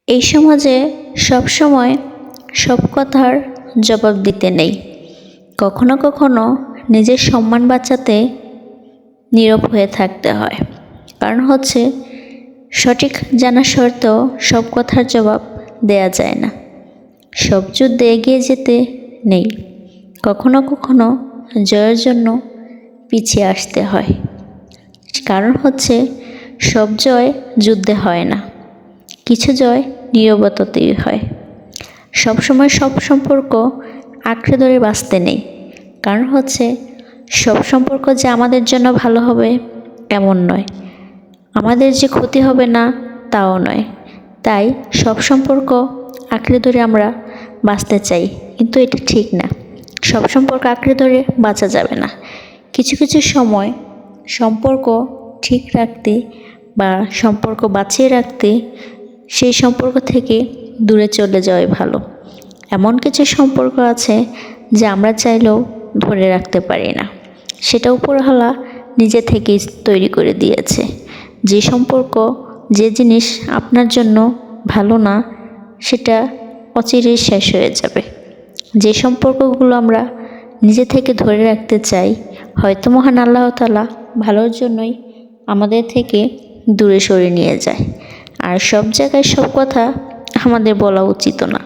এই সমাজে সব সময় সব কথার জবাব দিতে নেই। কখনো কখনো নিজের সম্মান বাঁচাতে নীরব হয়ে থাকতে হয়। কারণ হচ্ছে সঠিক জানা সত্ত্বেও সব কথার জবাব দেয়া যায় না। সব যুদ্ধে এগিয়ে যেতে নেই। কখনো কখনো জয়ের জন্য পিছিয়ে আসতে হয়। কারণ হচ্ছে সব জয় যুদ্ধে হয় না, কিছু জয় নীরবতাতেই হয়। সবসময় সব সম্পর্ক আঁকড়ে ধরে বাঁচতে নেই। কারণ হচ্ছে সব সম্পর্ক যে আমাদের জন্য ভালো হবে এমন নয়, আমাদের যে ক্ষতি হবে না তাও নয়। তাই সব সম্পর্ক আঁকড়ে ধরে আমরা বাঁচতে চাই, কিন্তু এটা ঠিক না। সব সম্পর্ক আঁকড়ে ধরে বাঁচা যাবে না। কিছু কিছু সময় সম্পর্ক ঠিক রাখতে বা সম্পর্ক বাঁচিয়ে রাখতে সেই সম্পর্ক থেকে দূরে চলে যাওয়াই ভালো। এমন কিছু সম্পর্ক আছে যা আমরা চাইলেও ধরে রাখতে পারি না, সেটা উপরওয়ালা নিজে থেকেই তৈরি করে দিয়েছে। যে সম্পর্ক, যে জিনিস আপনার জন্য ভালো না, সেটা অচিরেই শেষ হয়ে যাবে। যে সম্পর্কগুলো আমরা নিজে থেকে ধরে রাখতে চাই, হয়তো মহান আল্লাহ তাআলা ভালোর জন্যই আমাদের থেকে দূরে সরিয়ে নিয়ে যায়। আর সব জায়গায় সব কথা আমাদের বলা উচিত না।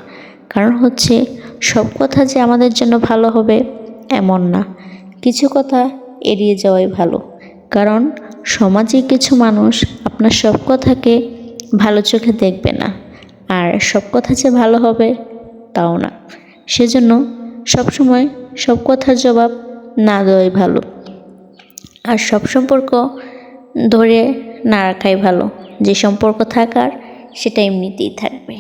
কারণ হচ্ছে সব কথা যে আমাদের জন্য ভালো হবে এমন না। কিছু কথা এড়িয়ে যাওয়াই ভালো। কারণ সমাজে কিছু মানুষ আপনার সব কথাকে ভালো চোখে দেখবে না, আর সব কথা যে ভালো হবে তাও না। সেজন্য সবসময় সব কথার জবাব না দেওয়াই ভালো। আর সব সম্পর্ক ধরে না রাখাই ভালো। যে সম্পর্ক থাকার সেটা এমনিতেই থাকবে।